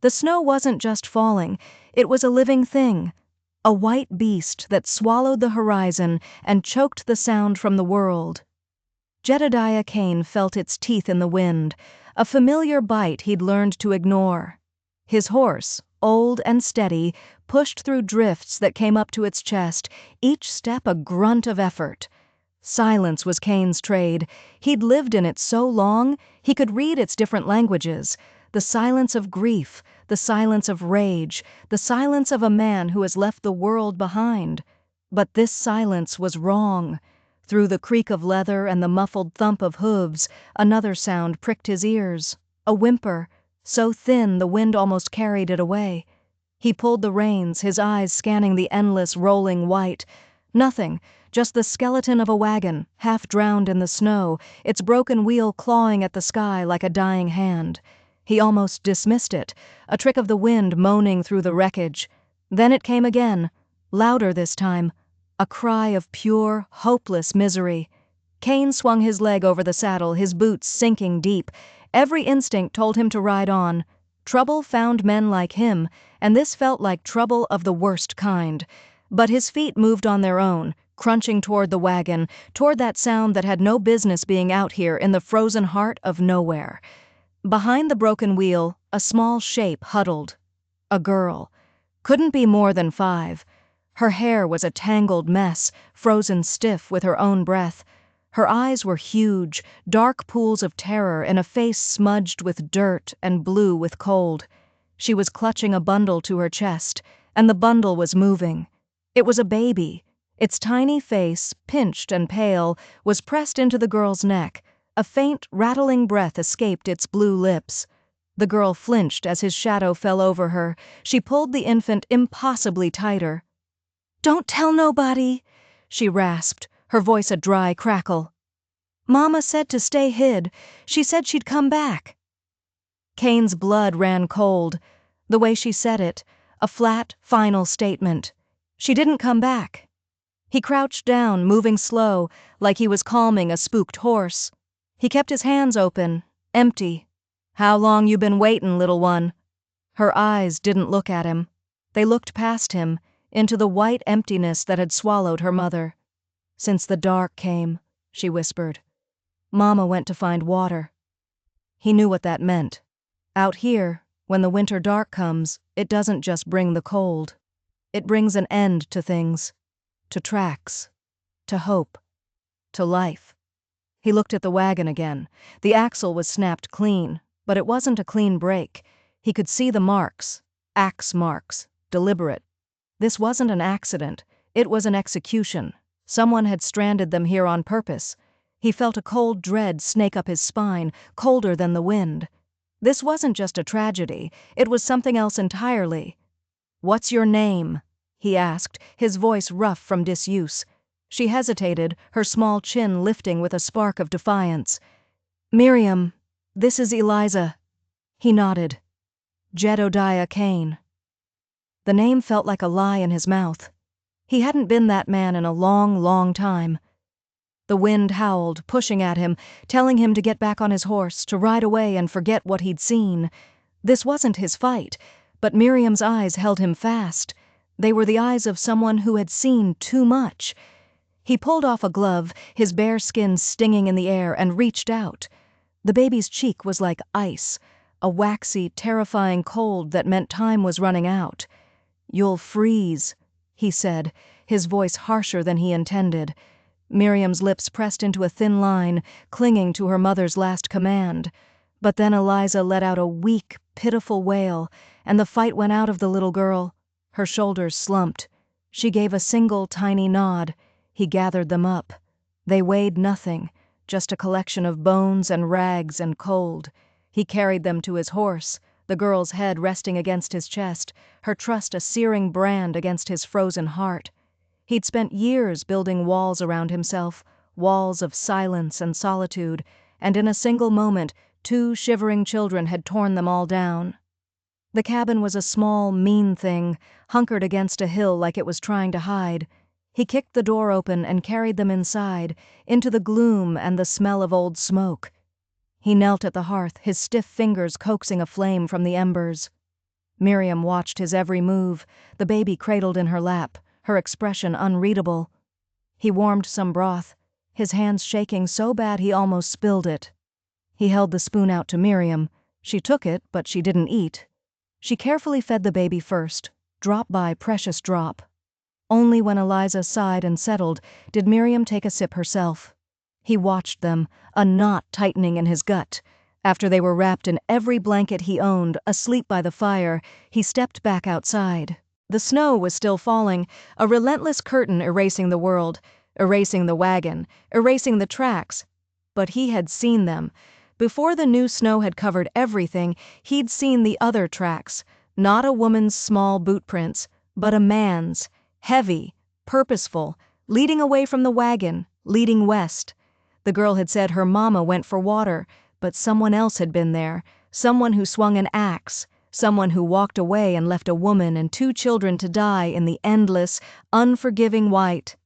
The snow wasn't just falling, it was a living thing. A white beast that swallowed the horizon and choked the sound from the world. Jedediah Kane felt its teeth in the wind, a familiar bite he'd learned to ignore. His horse, old and steady, pushed through drifts that came up to its chest, each step a grunt of effort. Silence was Kane's trade. He'd lived in it so long, he could read its different languages. The silence of grief, the silence of rage, the silence of a man who has left the world behind. But this silence was wrong. Through the creak of leather and the muffled thump of hooves, another sound pricked his ears. A whimper, so thin the wind almost carried it away. He pulled the reins, his eyes scanning the endless rolling white. Nothing, just the skeleton of a wagon, half drowned in the snow, its broken wheel clawing at the sky like a dying hand. He almost dismissed it, a trick of the wind moaning through the wreckage. Then it came again, louder this time, a cry of pure, hopeless misery. Kane swung his leg over the saddle, his boots sinking deep. Every instinct told him to ride on. Trouble found men like him, and this felt like trouble of the worst kind. But his feet moved on their own, crunching toward the wagon, toward that sound that had no business being out here in the frozen heart of nowhere. Behind the broken wheel, a small shape huddled. A girl. Couldn't be more than 5. Her hair was a tangled mess, frozen stiff with her own breath. Her eyes were huge, dark pools of terror in a face smudged with dirt and blue with cold. She was clutching a bundle to her chest, and the bundle was moving. It was a baby. Its tiny face, pinched and pale, was pressed into the girl's neck. A faint, rattling breath escaped its blue lips. The girl flinched as his shadow fell over her. She pulled the infant impossibly tighter. "Don't tell nobody," she rasped, her voice a dry crackle. "Mama said to stay hid. She said she'd come back." Kane's blood ran cold. The way she said it, a flat, final statement. She didn't come back. He crouched down, moving slow, like he was calming a spooked horse. He kept his hands open, empty. "How long you been waitin', little one?" Her eyes didn't look at him. They looked past him, into the white emptiness that had swallowed her mother. "Since the dark came," she whispered. "Mama went to find water." He knew what that meant. Out here, when the winter dark comes, it doesn't just bring the cold. It brings an end to things, to tracks, to hope, to life. He looked at the wagon again. The axle was snapped clean, but it wasn't a clean break. He could see the marks, axe marks, deliberate. This wasn't an accident. It was an execution. Someone had stranded them here on purpose. He felt a cold dread snake up his spine, colder than the wind. This wasn't just a tragedy. It was something else entirely. "What's your name?" he asked, his voice rough from disuse. She hesitated, her small chin lifting with a spark of defiance. "Miriam, this is Eliza." He nodded. "Jedediah Kane." The name felt like a lie in his mouth. He hadn't been that man in a long, long time. The wind howled, pushing at him, telling him to get back on his horse, to ride away and forget what he'd seen. This wasn't his fight, but Miriam's eyes held him fast. They were the eyes of someone who had seen too much. He pulled off a glove, his bare skin stinging in the air, and reached out. The baby's cheek was like ice, a waxy, terrifying cold that meant time was running out. "You'll freeze," he said, his voice harsher than he intended. Miriam's lips pressed into a thin line, clinging to her mother's last command. But then Eliza let out a weak, pitiful wail, and the fight went out of the little girl. Her shoulders slumped. She gave a single tiny nod. He gathered them up. They weighed nothing, just a collection of bones and rags and cold. He carried them to his horse, the girl's head resting against his chest, her trust a searing brand against his frozen heart. He'd spent years building walls around himself, walls of silence and solitude, and in a single moment, 2 shivering children had torn them all down. The cabin was a small, mean thing, hunkered against a hill like it was trying to hide. He kicked the door open and carried them inside, into the gloom and the smell of old smoke. He knelt at the hearth, his stiff fingers coaxing a flame from the embers. Miriam watched his every move, the baby cradled in her lap, her expression unreadable. He warmed some broth, his hands shaking so bad he almost spilled it. He held the spoon out to Miriam. She took it, but she didn't eat. She carefully fed the baby first, drop by precious drop. Only when Eliza sighed and settled did Miriam take a sip herself. He watched them, a knot tightening in his gut. After they were wrapped in every blanket he owned, asleep by the fire, he stepped back outside. The snow was still falling, a relentless curtain erasing the world, erasing the wagon, erasing the tracks. But he had seen them. Before the new snow had covered everything, he'd seen the other tracks, not a woman's small boot prints, but a man's, heavy, purposeful, leading away from the wagon, leading west. The girl had said her mama went for water, but someone else had been there, someone who swung an axe, someone who walked away and left a woman and 2 children to die in the endless, unforgiving white.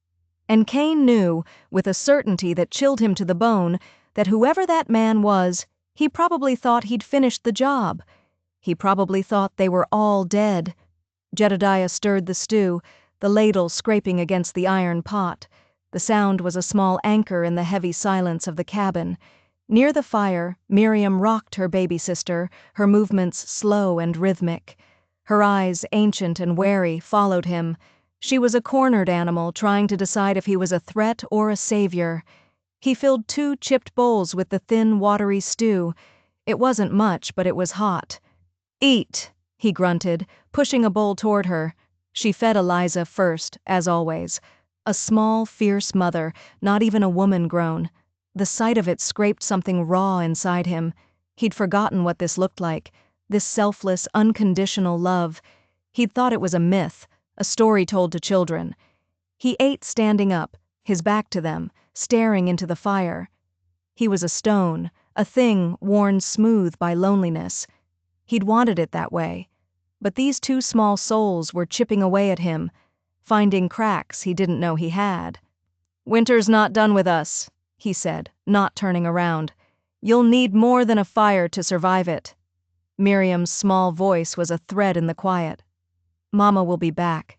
And Cain knew, with a certainty that chilled him to the bone, that whoever that man was, he probably thought he'd finished the job. He probably thought they were all dead. Jedediah stirred the stew, the ladle scraping against the iron pot. The sound was a small anchor in the heavy silence of the cabin. Near the fire, Miriam rocked her baby sister, her movements slow and rhythmic. Her eyes, ancient and wary, followed him. She was a cornered animal trying to decide if he was a threat or a savior. He filled 2 chipped bowls with the thin, watery stew. It wasn't much, but it was hot. "Eat," he grunted, pushing a bowl toward her. She fed Eliza first, as always. A small, fierce mother, not even a woman grown. The sight of it scraped something raw inside him. He'd forgotten what this looked like, this selfless, unconditional love. He'd thought it was a myth, a story told to children. He ate standing up, his back to them, staring into the fire. He was a stone, a thing worn smooth by loneliness. He'd wanted it that way. But these 2 small souls were chipping away at him, finding cracks he didn't know he had. "Winter's not done with us," he said, not turning around. "You'll need more than a fire to survive it." Miriam's small voice was a thread in the quiet. "Mama will be back."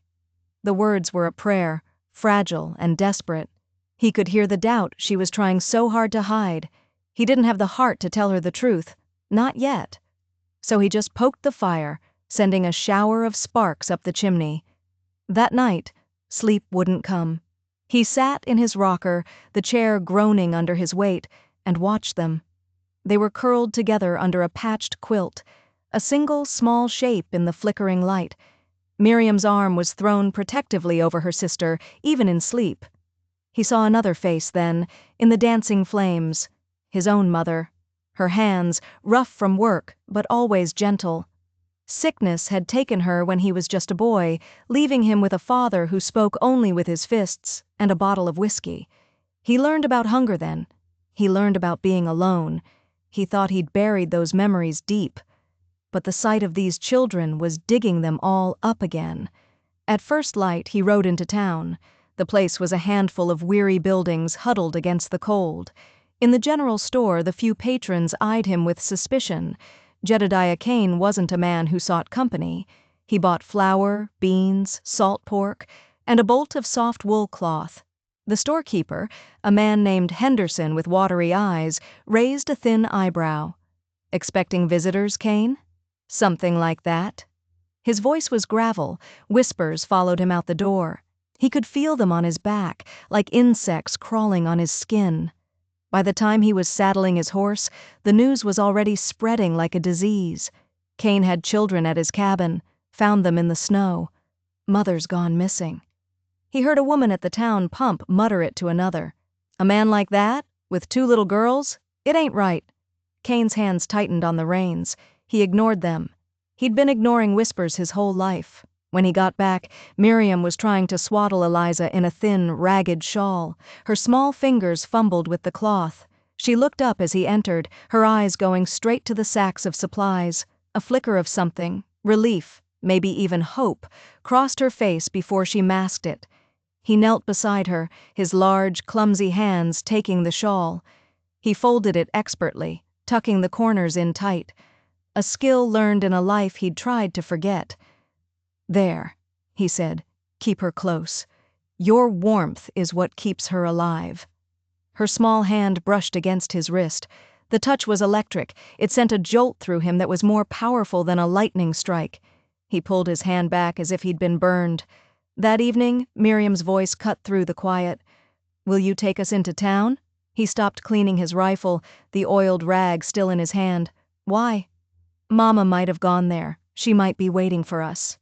The words were a prayer, fragile and desperate. He could hear the doubt she was trying so hard to hide. He didn't have the heart to tell her the truth. Not yet. So he just poked the fire, sending a shower of sparks up the chimney. That night, sleep wouldn't come. He sat in his rocker, the chair groaning under his weight, and watched them. They were curled together under a patched quilt, a single small shape in the flickering light. Miriam's arm was thrown protectively over her sister, even in sleep. He saw another face then, in the dancing flames. His own mother. Her hands, rough from work, but always gentle. Sickness had taken her when he was just a boy, leaving him with a father who spoke only with his fists and a bottle of whiskey. He learned about hunger then. He learned about being alone. He thought he'd buried those memories deep. But the sight of these children was digging them all up again. At first light, he rode into town. The place was a handful of weary buildings huddled against the cold. In the general store, the few patrons eyed him with suspicion. Jedediah Cain wasn't a man who sought company. He bought flour, beans, salt pork, and a bolt of soft wool cloth. The storekeeper, a man named Henderson with watery eyes, raised a thin eyebrow. "Expecting visitors, Cain?" "Something like that." His voice was gravel. Whispers followed him out the door. He could feel them on his back, like insects crawling on his skin. By the time he was saddling his horse, the news was already spreading like a disease. Cain had children at his cabin, found them in the snow. Mother's gone missing. He heard a woman at the town pump mutter it to another. "A man like that, with 2 little girls? It ain't right." Cain's hands tightened on the reins. He ignored them. He'd been ignoring whispers his whole life. When he got back, Miriam was trying to swaddle Eliza in a thin, ragged shawl. Her small fingers fumbled with the cloth. She looked up as he entered, her eyes going straight to the sacks of supplies. A flicker of something, relief, maybe even hope, crossed her face before she masked it. He knelt beside her, his large, clumsy hands taking the shawl. He folded it expertly, tucking the corners in tight. a skill learned in a life he'd tried to forget. "There," he said, "keep her close. Your warmth is what keeps her alive." Her small hand brushed against his wrist. The touch was electric. It sent a jolt through him that was more powerful than a lightning strike. He pulled his hand back as if he'd been burned. That evening, Miriam's voice cut through the quiet. "Will you take us into town?" He stopped cleaning his rifle, the oiled rag still in his hand. "Why?" "Mama might have gone there. She might be waiting for us."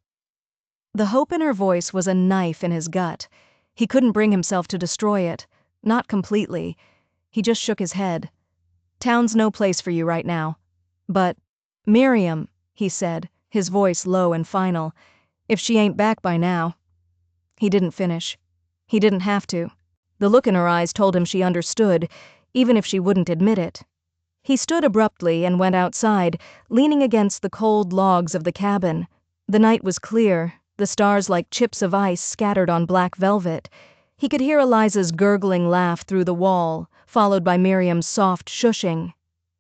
The hope in her voice was a knife in his gut. He couldn't bring himself to destroy it. Not completely. He just shook his head. "Town's no place for you right now." "But, Miriam," he said, his voice low and final, "if she ain't back by now." He didn't finish. He didn't have to. The look in her eyes told him she understood, even if she wouldn't admit it. He stood abruptly and went outside, leaning against the cold logs of the cabin. The night was clear, the stars like chips of ice scattered on black velvet. He could hear Eliza's gurgling laugh through the wall, followed by Miriam's soft shushing.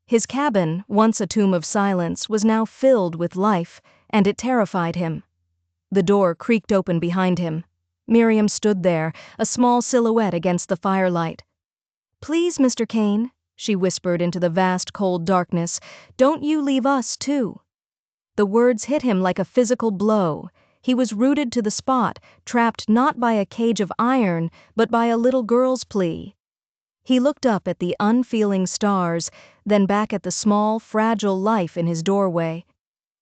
His cabin, once a tomb of silence, was now filled with life, and it terrified him. The door creaked open behind him. Miriam stood there, a small silhouette against the firelight. "Please, Mr. Kane," she whispered into the vast cold darkness, "don't you leave us, too." The words hit him like a physical blow. He was rooted to the spot, trapped not by a cage of iron, but by a little girl's plea. He looked up at the unfeeling stars, then back at the small, fragile life in his doorway.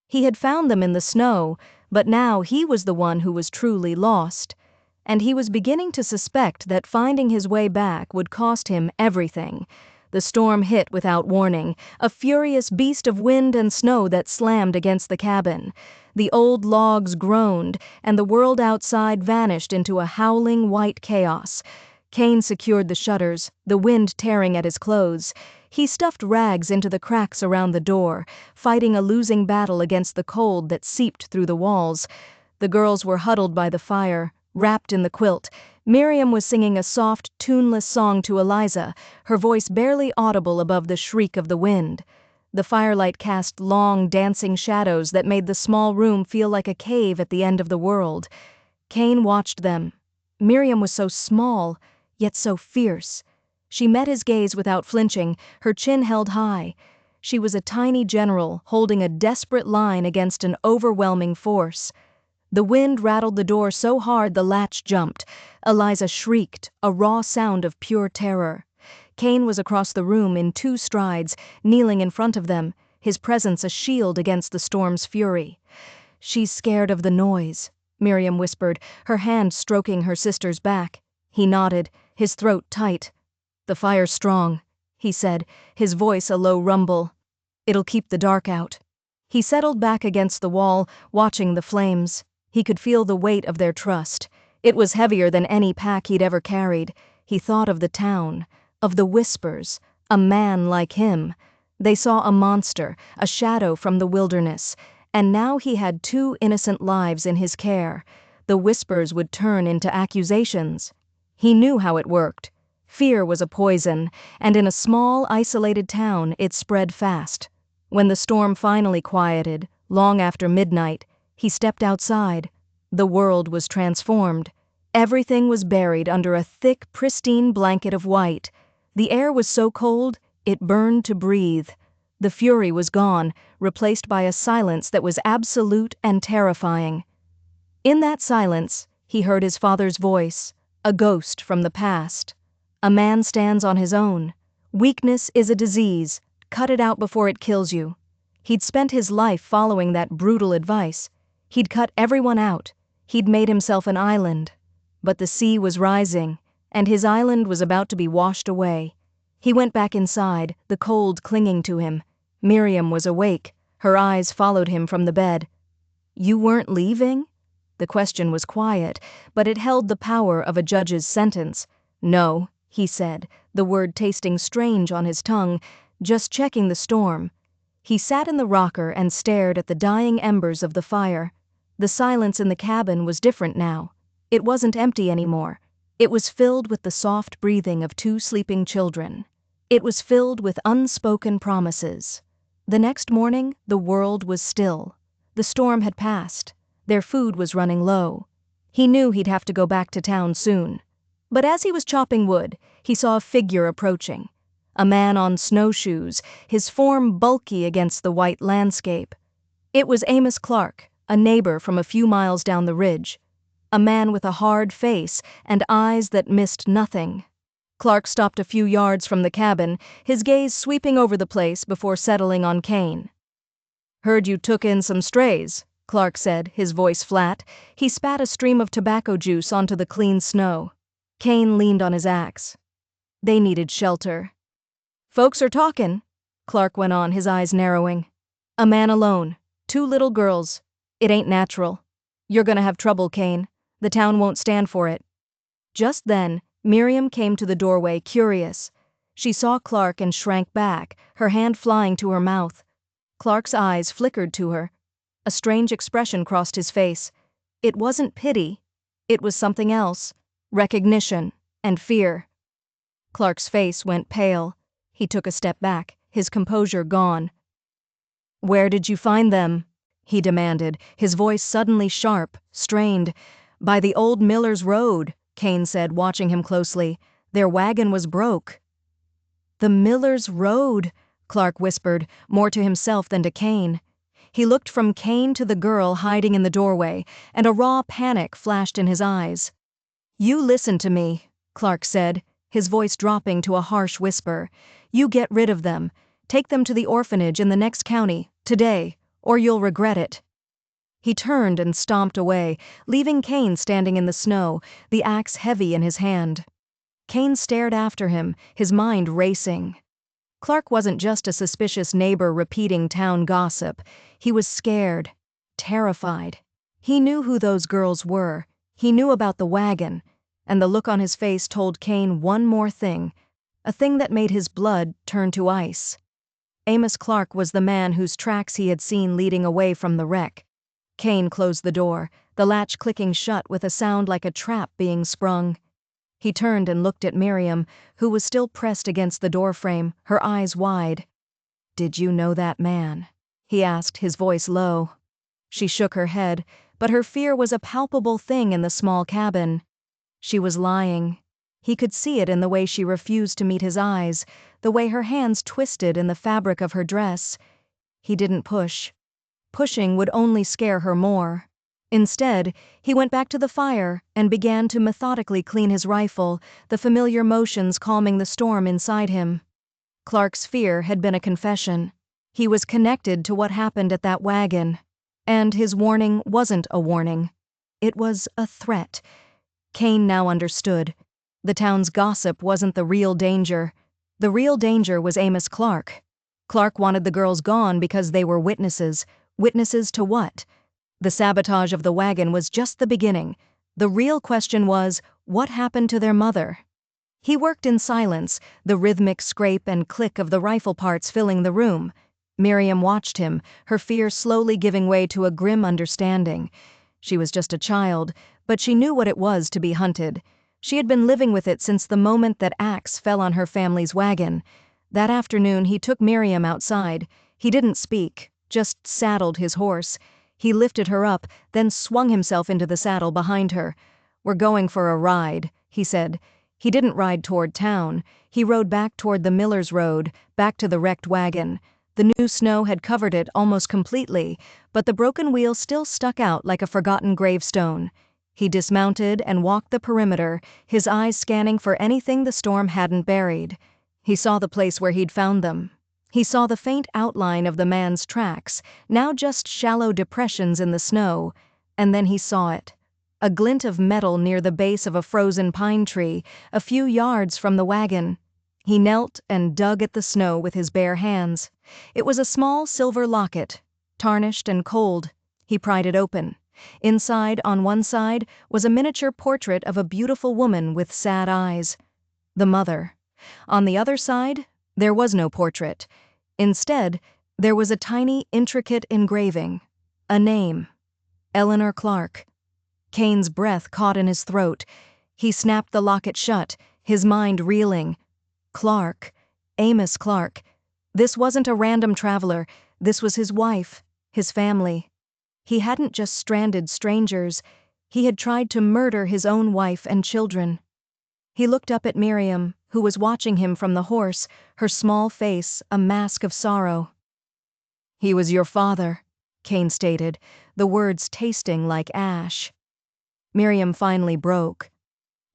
He had found them in the snow, but now he was the one who was truly lost. And he was beginning to suspect that finding his way back would cost him everything. The storm hit without warning, a furious beast of wind and snow that slammed against the cabin. The old logs groaned, and the world outside vanished into a howling white chaos. Kane secured the shutters, the wind tearing at his clothes. He stuffed rags into the cracks around the door, fighting a losing battle against the cold that seeped through the walls. The girls were huddled by the fire, wrapped in the quilt. Miriam was singing a soft, tuneless song to Eliza, her voice barely audible above the shriek of the wind. The firelight cast long, dancing shadows that made the small room feel like a cave at the end of the world. Kane watched them. Miriam was so small, yet so fierce. She met his gaze without flinching, her chin held high. She was a tiny general holding a desperate line against an overwhelming force. The wind rattled the door so hard the latch jumped. Eliza shrieked, a raw sound of pure terror. Kane was across the room in 2 strides, kneeling in front of them, his presence a shield against the storm's fury. "She's scared of the noise," Miriam whispered, her hand stroking her sister's back. He nodded, his throat tight. "The fire's strong," he said, his voice a low rumble. "It'll keep the dark out." He settled back against the wall, watching the flames. He could feel the weight of their trust. It was heavier than any pack he'd ever carried. He thought of the town, of the whispers, a man like him. They saw a monster, a shadow from the wilderness, and now he had 2 innocent lives in his care. The whispers would turn into accusations. He knew how it worked. Fear was a poison, and in a small, isolated town it spread fast. When the storm finally quieted, long after midnight, he stepped outside. The world was transformed. Everything was buried under a thick, pristine blanket of white. The air was so cold, it burned to breathe. The fury was gone, replaced by a silence that was absolute and terrifying. In that silence, he heard his father's voice, a ghost from the past. "A man stands on his own. Weakness is a disease. Cut it out before it kills you." He'd spent his life following that brutal advice. He'd cut everyone out. He'd made himself an island. But the sea was rising, and his island was about to be washed away. He went back inside, the cold clinging to him. Miriam was awake. Her eyes followed him from the bed. "You weren't leaving?" The question was quiet, but it held the power of a judge's sentence. "No," he said, the word tasting strange on his tongue, "just checking the storm." He sat in the rocker and stared at the dying embers of the fire. The silence in the cabin was different now. It wasn't empty anymore. It was filled with the soft breathing of 2 sleeping children. It was filled with unspoken promises. The next morning, the world was still. The storm had passed. Their food was running low. He knew he'd have to go back to town soon. But as he was chopping wood, he saw a figure approaching. A man on snowshoes, his form bulky against the white landscape. It was Amos Clark, a neighbor from a few miles down the ridge. A man with a hard face and eyes that missed nothing. Clark stopped a few yards from the cabin, his gaze sweeping over the place before settling on Kane. "Heard you took in some strays," Clark said, his voice flat. He spat a stream of tobacco juice onto the clean snow. Kane leaned on his axe. "They needed shelter." "Folks are talkin'," Clark went on, his eyes narrowing. "A man alone, 2 little girls. It ain't natural. You're gonna have trouble, Kane. The town won't stand for it." Just then, Miriam came to the doorway, curious. She saw Clark and shrank back, her hand flying to her mouth. Clark's eyes flickered to her. A strange expression crossed his face. It wasn't pity. It was something else. Recognition and fear. Clark's face went pale. He took a step back, his composure gone. "Where did you find them?" he demanded, his voice suddenly sharp, strained. "By the old Miller's Road," Kane said, watching him closely. "Their wagon was broke." "The Miller's Road," Clark whispered, more to himself than to Kane. He looked from Kane to the girl hiding in the doorway, and a raw panic flashed in his eyes. "You listen to me," Clark said, his voice dropping to a harsh whisper. "You get rid of them. Take them to the orphanage in the next county, today, or you'll regret it." He turned and stomped away, leaving Kane standing in the snow, the axe heavy in his hand. Kane stared after him, his mind racing. Clark wasn't just a suspicious neighbor repeating town gossip. He was scared, terrified. He knew who those girls were. He knew about the wagon, and the look on his face told Kane one more thing, a thing that made his blood turn to ice. Amos Clark was the man whose tracks he had seen leading away from the wreck. Kane closed the door, the latch clicking shut with a sound like a trap being sprung. He turned and looked at Miriam, who was still pressed against the doorframe, her eyes wide. "Did you know that man?" he asked, his voice low. She shook her head, but her fear was a palpable thing in the small cabin. She was lying. He could see it in the way she refused to meet his eyes, the way her hands twisted in the fabric of her dress. He didn't push. Pushing would only scare her more. Instead, he went back to the fire and began to methodically clean his rifle, the familiar motions calming the storm inside him. Clark's fear had been a confession. He was connected to what happened at that wagon. And his warning wasn't a warning. It was a threat. Kane now understood. The town's gossip wasn't the real danger. The real danger was Amos Clark. Clark wanted the girls gone because they were witnesses. Witnesses to what? The sabotage of the wagon was just the beginning. The real question was, what happened to their mother? He worked in silence, the rhythmic scrape and click of the rifle parts filling the room. Miriam watched him, her fear slowly giving way to a grim understanding. She was just a child, but she knew what it was to be hunted. She had been living with it since the moment that axe fell on her family's wagon. That afternoon he took Miriam outside. He didn't speak, just saddled his horse. He lifted her up, then swung himself into the saddle behind her. "We're going for a ride," he said. He didn't ride toward town. He rode back toward the Miller's Road, back to the wrecked wagon. The new snow had covered it almost completely, but the broken wheel still stuck out like a forgotten gravestone. He dismounted and walked the perimeter, his eyes scanning for anything the storm hadn't buried. He saw the place where he'd found them. He saw the faint outline of the man's tracks, now just shallow depressions in the snow, and then he saw it. A glint of metal near the base of a frozen pine tree, a few yards from the wagon. He knelt and dug at the snow with his bare hands. It was a small silver locket, tarnished and cold. He pried it open. Inside, on one side, was a miniature portrait of a beautiful woman with sad eyes. The mother. On the other side, there was no portrait. Instead, there was a tiny, intricate engraving. A name. Eleanor Clark. Kane's breath caught in his throat. He snapped the locket shut, his mind reeling. Clark. Amos Clark. This wasn't a random traveler, this was his wife, his family. He hadn't just stranded strangers, he had tried to murder his own wife and children. He looked up at Miriam, who was watching him from the horse, her small face a mask of sorrow. "He was your father," Cain stated, the words tasting like ash. Miriam finally broke.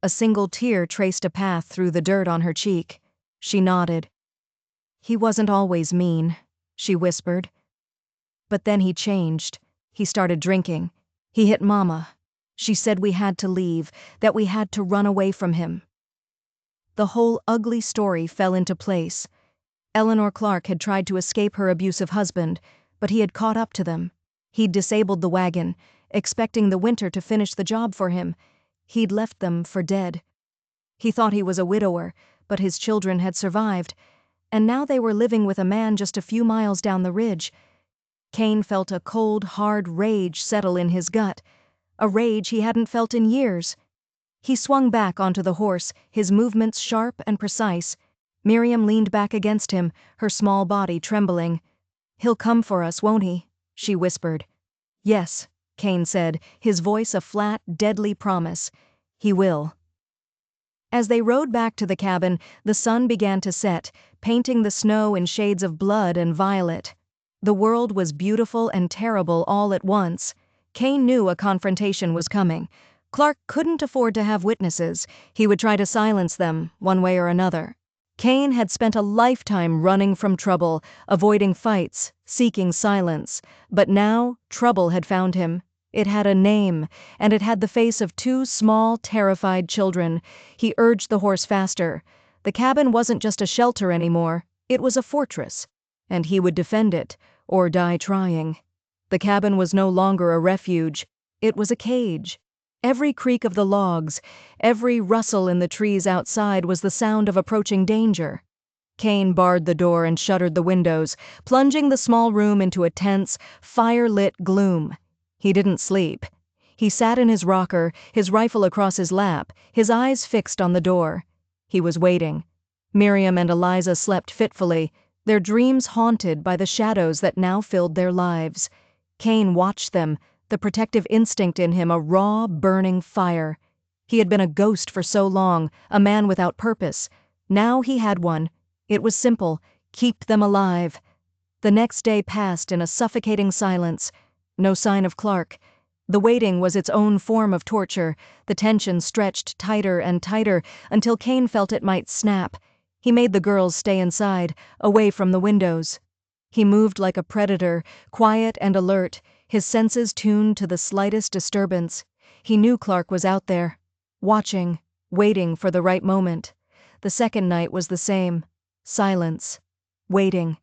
A single tear traced a path through the dirt on her cheek. She nodded. "He wasn't always mean," she whispered. "But then he changed. He started drinking. He hit Mama. She said we had to leave, that we had to run away from him." The whole ugly story fell into place. Eleanor Clark had tried to escape her abusive husband, but he had caught up to them. He'd disabled the wagon, expecting the winter to finish the job for him. He'd left them for dead. He thought he was a widower, but his children had survived, and now they were living with a man just a few miles down the ridge. Cain felt a cold, hard rage settle in his gut, a rage he hadn't felt in years. He swung back onto the horse, his movements sharp and precise. Miriam leaned back against him, her small body trembling. "He'll come for us, won't he?" she whispered. "Yes," Cain said, his voice a flat, deadly promise. "He will." As they rode back to the cabin, the sun began to set, painting the snow in shades of blood and violet. The world was beautiful and terrible all at once. Cain knew a confrontation was coming. Clark couldn't afford to have witnesses. He would try to silence them, one way or another. Cain had spent a lifetime running from trouble, avoiding fights, seeking silence. But now, trouble had found him. It had a name, and it had the face of two small, terrified children. He urged the horse faster. The cabin wasn't just a shelter anymore, it was a fortress. And he would defend it, or die trying. The cabin was no longer a refuge, it was a cage. Every creak of the logs, every rustle in the trees outside was the sound of approaching danger. Cain barred the door and shuttered the windows, plunging the small room into a tense, fire-lit gloom. He didn't sleep. He sat in his rocker, his rifle across his lap, his eyes fixed on the door. He was waiting. Miriam and Eliza slept fitfully, their dreams haunted by the shadows that now filled their lives. Cain watched them, the protective instinct in him a raw, burning fire. He had been a ghost for so long, a man without purpose. Now he had one. It was simple: keep them alive. The next day passed in a suffocating silence. No sign of Clark. The waiting was its own form of torture. The tension stretched tighter and tighter until Cain felt it might snap. He made the girls stay inside, away from the windows. He moved like a predator, quiet and alert, his senses tuned to the slightest disturbance. He knew Clark was out there, watching, waiting for the right moment. The second night was the same. Silence. Waiting.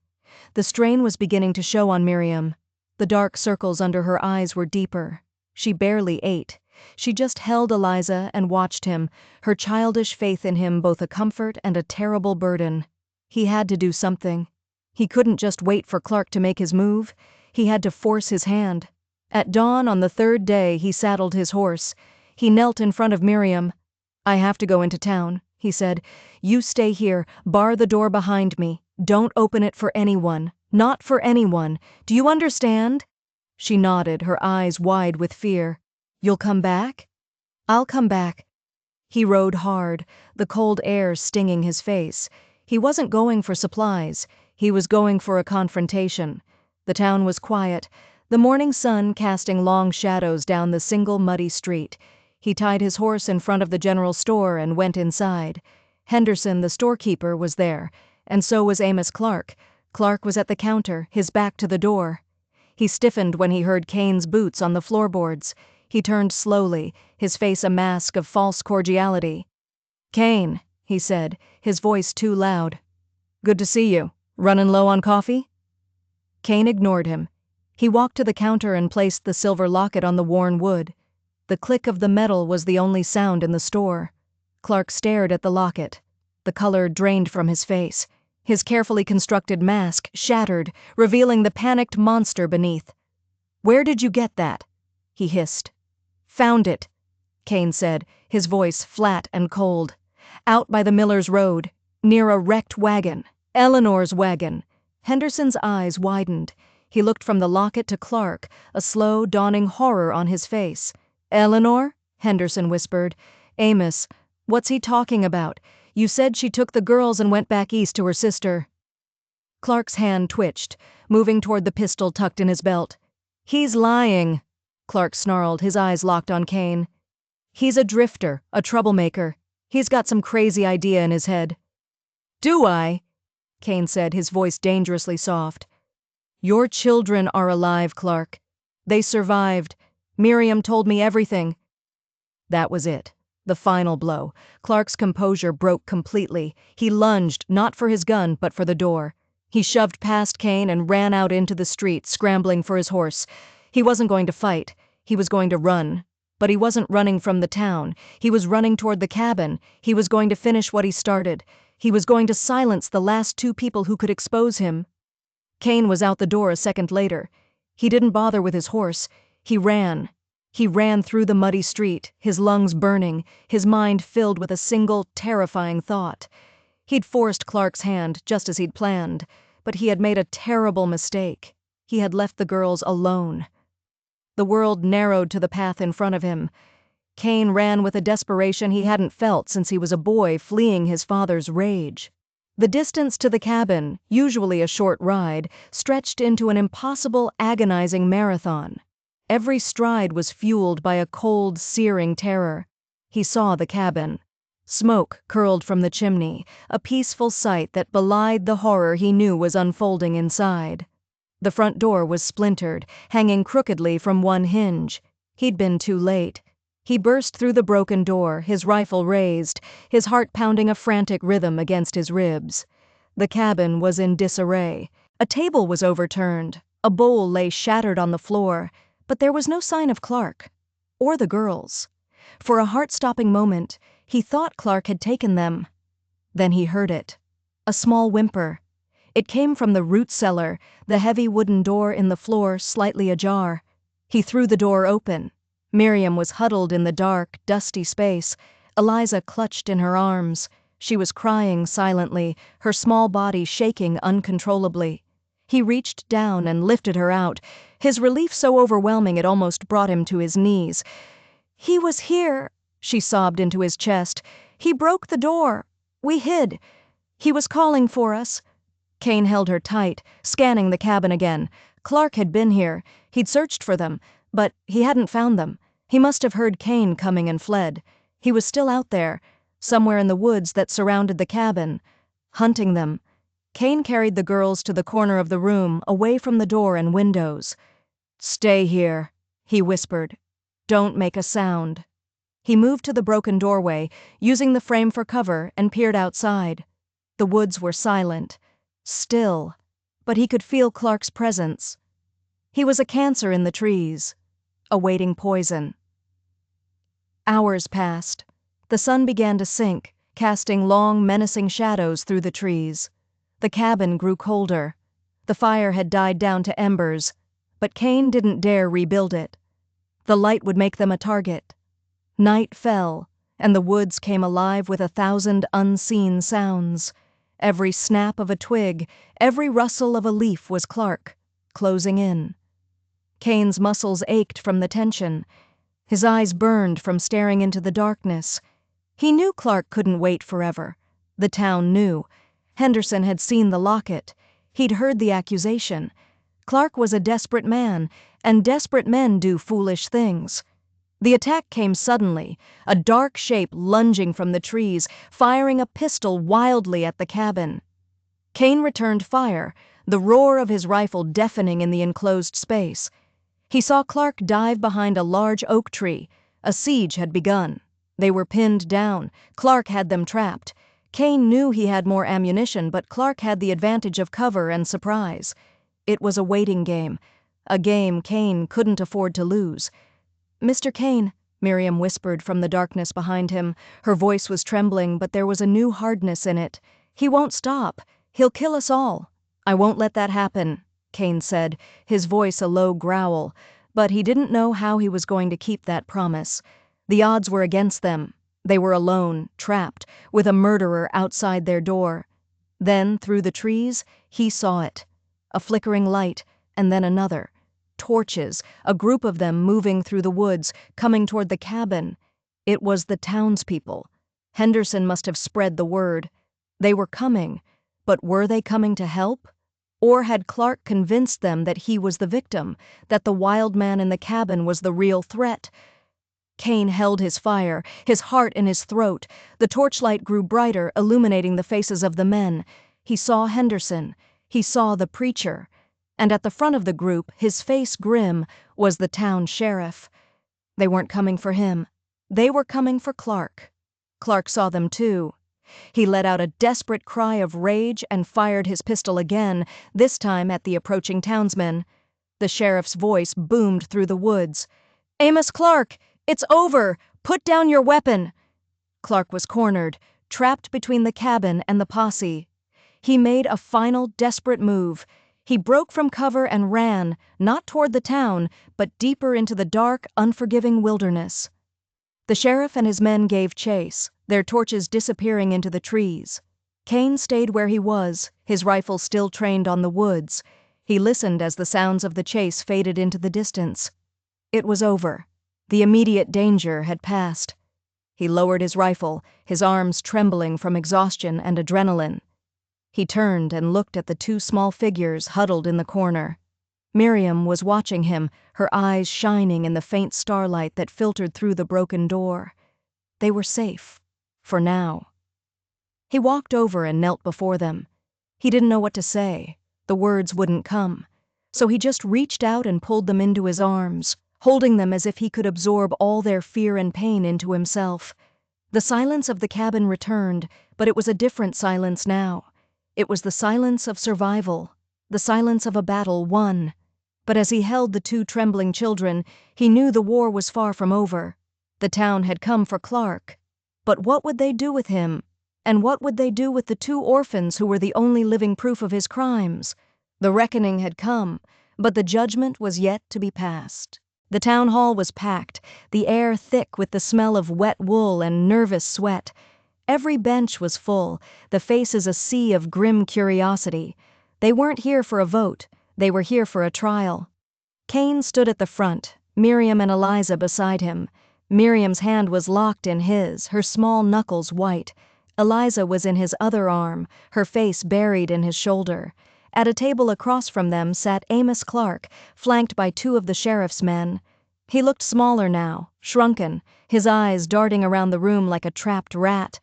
The strain was beginning to show on Miriam. The dark circles under her eyes were deeper. She barely ate. She just held Eliza and watched him, her childish faith in him both a comfort and a terrible burden. He had to do something. He couldn't just wait for Clark to make his move. He had to force his hand. At dawn on the third day, he saddled his horse. He knelt in front of Miriam. "I have to go into town," he said. "You stay here, bar the door behind me. Don't open it for anyone. Not for anyone. Do you understand?" She nodded, her eyes wide with fear. "You'll come back?" "I'll come back." He rode hard, the cold air stinging his face. He wasn't going for supplies. He was going for a confrontation. The town was quiet, the morning sun casting long shadows down the single muddy street. He tied his horse in front of the general store and went inside. Henderson, the storekeeper, was there, and so was Amos Clark. Clark was at the counter, his back to the door. He stiffened when he heard Cain's boots on the floorboards. He turned slowly, his face a mask of false cordiality. "Cain," he said, his voice too loud. "Good to see you. Running low on coffee?" Cain ignored him. He walked to the counter and placed the silver locket on the worn wood. The click of the metal was the only sound in the store. Clark stared at the locket. The color drained from his face. His carefully constructed mask shattered, revealing the panicked monster beneath. "Where did you get that?" he hissed. "Found it," Cain said, his voice flat and cold. "Out by the Miller's Road, near a wrecked wagon. Eleanor's wagon. Henderson's eyes widened. He looked from the locket to Clark, a slow, dawning horror on his face. "Eleanor?" Henderson whispered. "Amos, what's he talking about? You said she took the girls and went back east to her sister." Clark's hand twitched, moving toward the pistol tucked in his belt. "He's lying," Clark snarled, his eyes locked on Kane. "He's a drifter, a troublemaker. He's got some crazy idea in his head." "Do I?" Kane said, his voice dangerously soft. "Your children are alive, Clark. They survived. Miriam told me everything." That was it. The final blow. Clark's composure broke completely. He lunged, not for his gun, but for the door. He shoved past Kane and ran out into the street, scrambling for his horse. He wasn't going to fight. He was going to run. But he wasn't running from the town. He was running toward the cabin. He was going to finish what he started. He was going to silence the last two people who could expose him. Kane was out the door a second later. He didn't bother with his horse. He ran. He ran through the muddy street, his lungs burning, his mind filled with a single, terrifying thought. He'd forced Clark's hand, just as he'd planned, but he had made a terrible mistake. He had left the girls alone. The world narrowed to the path in front of him. Kane ran with a desperation he hadn't felt since he was a boy fleeing his father's rage. The distance to the cabin, usually a short ride, stretched into an impossible, agonizing marathon. Every stride was fueled by a cold, searing terror. He saw the cabin. Smoke curled from the chimney, a peaceful sight that belied the horror he knew was unfolding inside. The front door was splintered, hanging crookedly from one hinge. He'd been too late. He burst through the broken door, his rifle raised, his heart pounding a frantic rhythm against his ribs. The cabin was in disarray. A table was overturned. A bowl lay shattered on the floor, but there was no sign of Clark. Or the girls. For a heart-stopping moment, he thought Clark had taken them. Then he heard it. A small whimper. It came from the root cellar, the heavy wooden door in the floor slightly ajar. He threw the door open. Miriam was huddled in the dark, dusty space. Eliza clutched in her arms. She was crying silently, her small body shaking uncontrollably. He reached down and lifted her out, his relief so overwhelming it almost brought him to his knees. "He was here," she sobbed into his chest. "He broke the door. We hid. He was calling for us." Kane held her tight, scanning the cabin again. Clark had been here. He'd searched for them, but he hadn't found them. He must have heard Kane coming and fled. He was still out there, somewhere in the woods that surrounded the cabin, hunting them. Kane carried the girls to the corner of the room, away from the door and windows. "Stay here," he whispered. "Don't make a sound." He moved to the broken doorway, using the frame for cover, and peered outside. The woods were silent. Still, but he could feel Clark's presence. He was a cancer in the trees, awaiting poison. Hours passed. The sun began to sink, casting long, menacing shadows through the trees. The cabin grew colder. The fire had died down to embers, but Kane didn't dare rebuild it. The light would make them a target. Night fell, and the woods came alive with 1,000 unseen sounds. Every snap of a twig, every rustle of a leaf was Clark, closing in. Kane's muscles ached from the tension. His eyes burned from staring into the darkness. He knew Clark couldn't wait forever. The town knew. Henderson had seen the locket. He'd heard the accusation. Clark was a desperate man, and desperate men do foolish things. The attack came suddenly, a dark shape lunging from the trees, firing a pistol wildly at the cabin. Kane returned fire, the roar of his rifle deafening in the enclosed space. He saw Clark dive behind a large oak tree. A siege had begun. They were pinned down. Clark had them trapped. Kane knew he had more ammunition, but Clark had the advantage of cover and surprise. It was a waiting game, a game Kane couldn't afford to lose. "Mr. Kane," Miriam whispered from the darkness behind him. Her voice was trembling, but there was a new hardness in it. "He won't stop. He'll kill us all." "I won't let that happen," Kane said, his voice a low growl, but he didn't know how he was going to keep that promise. The odds were against them. They were alone, trapped, with a murderer outside their door. Then, through the trees, he saw it. a flickering light, and then another. Torches, a group of them moving through the woods, coming toward the cabin. It was the townspeople. Henderson must have spread the word. They were coming, but were they coming to help? Or had Clark convinced them that he was the victim, that the wild man in the cabin was the real threat? Kane held his fire, his heart in his throat. The torchlight grew brighter, illuminating the faces of the men. He saw Henderson. He saw the preacher. And at the front of the group, his face grim, was the town sheriff. They weren't coming for him. They were coming for Clark. Clark saw them too. He let out a desperate cry of rage and fired his pistol again, this time at the approaching townsmen. The sheriff's voice boomed through the woods. "Amos Clark! It's over! Put down your weapon!" Clark was cornered, trapped between the cabin and the posse. He made a final desperate move. He broke from cover and ran, not toward the town, but deeper into the dark, unforgiving wilderness. The sheriff and his men gave chase, their torches disappearing into the trees. Kane stayed where he was, his rifle still trained on the woods. He listened as the sounds of the chase faded into the distance. It was over. The immediate danger had passed. He lowered his rifle, his arms trembling from exhaustion and adrenaline. He turned and looked at the two small figures huddled in the corner. Miriam was watching him, her eyes shining in the faint starlight that filtered through the broken door. They were safe. For now. He walked over and knelt before them. He didn't know what to say. The words wouldn't come. So he just reached out and pulled them into his arms, holding them as if he could absorb all their fear and pain into himself. The silence of the cabin returned, but it was a different silence now. It was the silence of survival, the silence of a battle won. But as he held the two trembling children, he knew the war was far from over. The town had come for Clark. But what would they do with him? And what would they do with the two orphans who were the only living proof of his crimes? The reckoning had come, but the judgment was yet to be passed. The town hall was packed, the air thick with the smell of wet wool and nervous sweat. Every bench was full, the faces a sea of grim curiosity. They weren't here for a vote. They were here for a trial. Kane stood at the front, Miriam and Eliza beside him. Miriam's hand was locked in his, her small knuckles white. Eliza was in his other arm, her face buried in his shoulder. At a table across from them sat Amos Clark, flanked by two of the sheriff's men. He looked smaller now, shrunken, his eyes darting around the room like a trapped rat.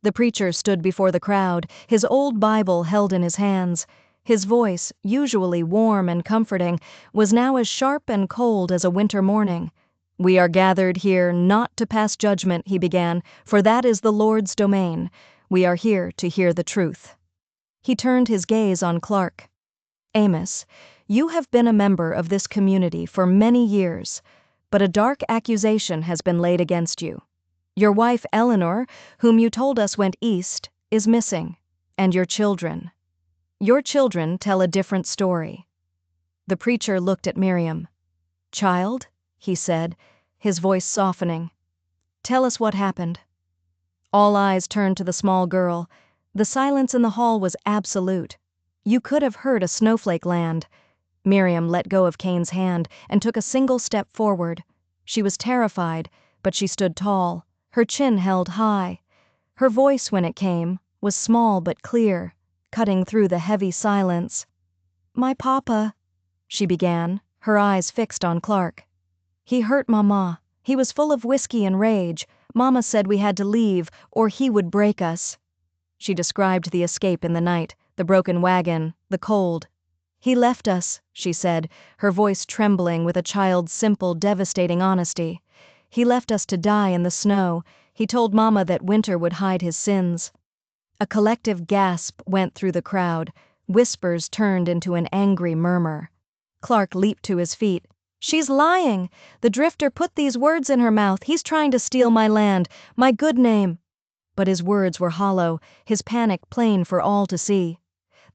The preacher stood before the crowd, his old Bible held in his hands. His voice, usually warm and comforting, was now as sharp and cold as a winter morning. "We are gathered here not to pass judgment," he began, "for that is the Lord's domain. We are here to hear the truth." He turned his gaze on Clark. "Amos, you have been a member of this community for many years, but a dark accusation has been laid against you. Your wife Eleanor, whom you told us went east, is missing, and your children. Your children tell a different story." The preacher looked at Miriam. "Child," he said, his voice softening, "tell us what happened." All eyes turned to the small girl. The silence in the hall was absolute. You could have heard a snowflake land. Miriam let go of Kane's hand and took a single step forward. She was terrified, but she stood tall, her chin held high. Her voice, when it came, was small but clear, cutting through the heavy silence. "My papa," she began, her eyes fixed on Clark. "He hurt Mama. He was full of whiskey and rage. Mama said we had to leave, or he would break us." She described the escape in the night, the broken wagon, the cold. "He left us," she said, her voice trembling with a child's simple, devastating honesty. "He left us to die in the snow. He told Mama that winter would hide his sins." A collective gasp went through the crowd. Whispers turned into an angry murmur. Clark leaped to his feet. "She's lying! The drifter put these words in her mouth. He's trying to steal my land, my good name." But his words were hollow, his panic plain for all to see.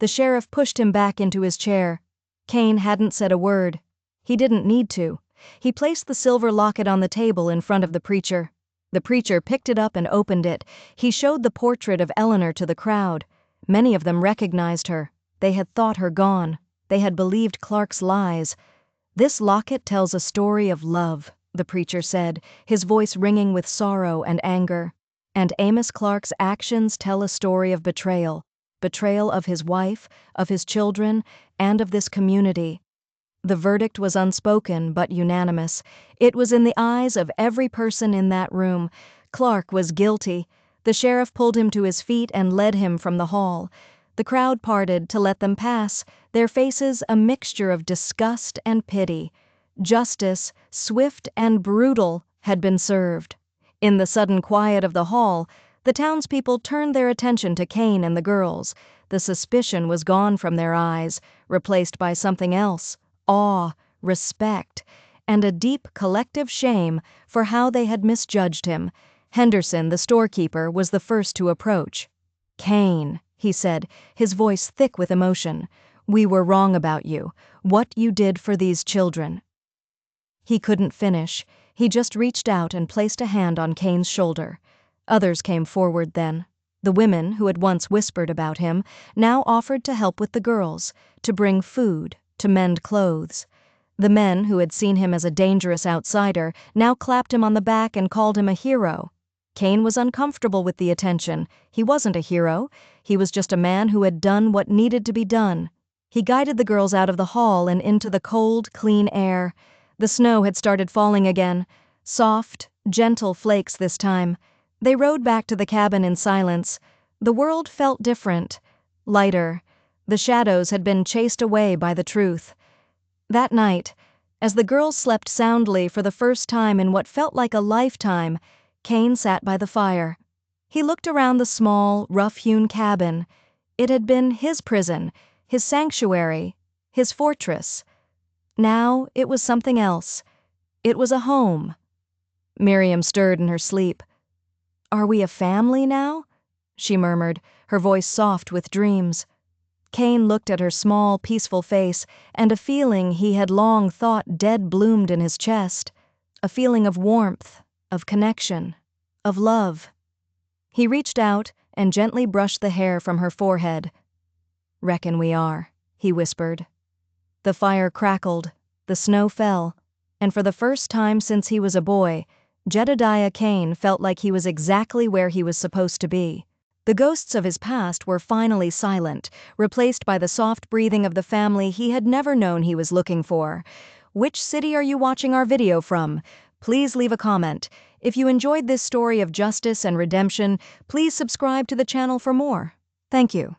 The sheriff pushed him back into his chair. Kane hadn't said a word. He didn't need to. He placed the silver locket on the table in front of the preacher. The preacher picked it up and opened it. He showed the portrait of Eleanor to the crowd. Many of them recognized her. They had thought her gone. They had believed Clark's lies. "This locket tells a story of love," the preacher said, his voice ringing with sorrow and anger. "And Amos Clark's actions tell a story of betrayal. Betrayal of his wife, of his children, and of this community." The verdict was unspoken but unanimous. It was in the eyes of every person in that room. Clark was guilty. The sheriff pulled him to his feet and led him from the hall. The crowd parted to let them pass, their faces a mixture of disgust and pity. Justice, swift and brutal, had been served. In the sudden quiet of the hall, the townspeople turned their attention to Cain and the girls. The suspicion was gone from their eyes, replaced by something else: awe, respect, and a deep collective shame for how they had misjudged him. Henderson, the storekeeper, was the first to approach. "Cain," he said, his voice thick with emotion, "we were wrong about you. What you did for these children." He couldn't finish. He just reached out and placed a hand on Cain's shoulder. Others came forward then. The women, who had once whispered about him, now offered to help with the girls, to bring food, to mend clothes. The men, who had seen him as a dangerous outsider, now clapped him on the back and called him a hero. Cain was uncomfortable with the attention. He wasn't a hero. He was just a man who had done what needed to be done. He guided the girls out of the hall and into the cold, clean air. The snow had started falling again. Soft, gentle flakes this time. They rode back to the cabin in silence. The world felt different, lighter. The shadows had been chased away by the truth. That night, as the girls slept soundly for the first time in what felt like a lifetime, Cain sat by the fire. He looked around the small, rough-hewn cabin. It had been his prison, his sanctuary, his fortress. Now it was something else. It was a home. Miriam stirred in her sleep. "Are we a family now?" she murmured, her voice soft with dreams. Cain looked at her small, peaceful face, and a feeling he had long thought dead bloomed in his chest. A feeling of warmth, of connection, of love. He reached out and gently brushed the hair from her forehead. "Reckon we are," he whispered. The fire crackled, the snow fell, and for the first time since he was a boy, Jedediah Cain felt like he was exactly where he was supposed to be. The ghosts of his past were finally silent, replaced by the soft breathing of the family he had never known he was looking for. Which city are you watching our video from? Please leave a comment. If you enjoyed this story of justice and redemption, please subscribe to the channel for more. Thank you.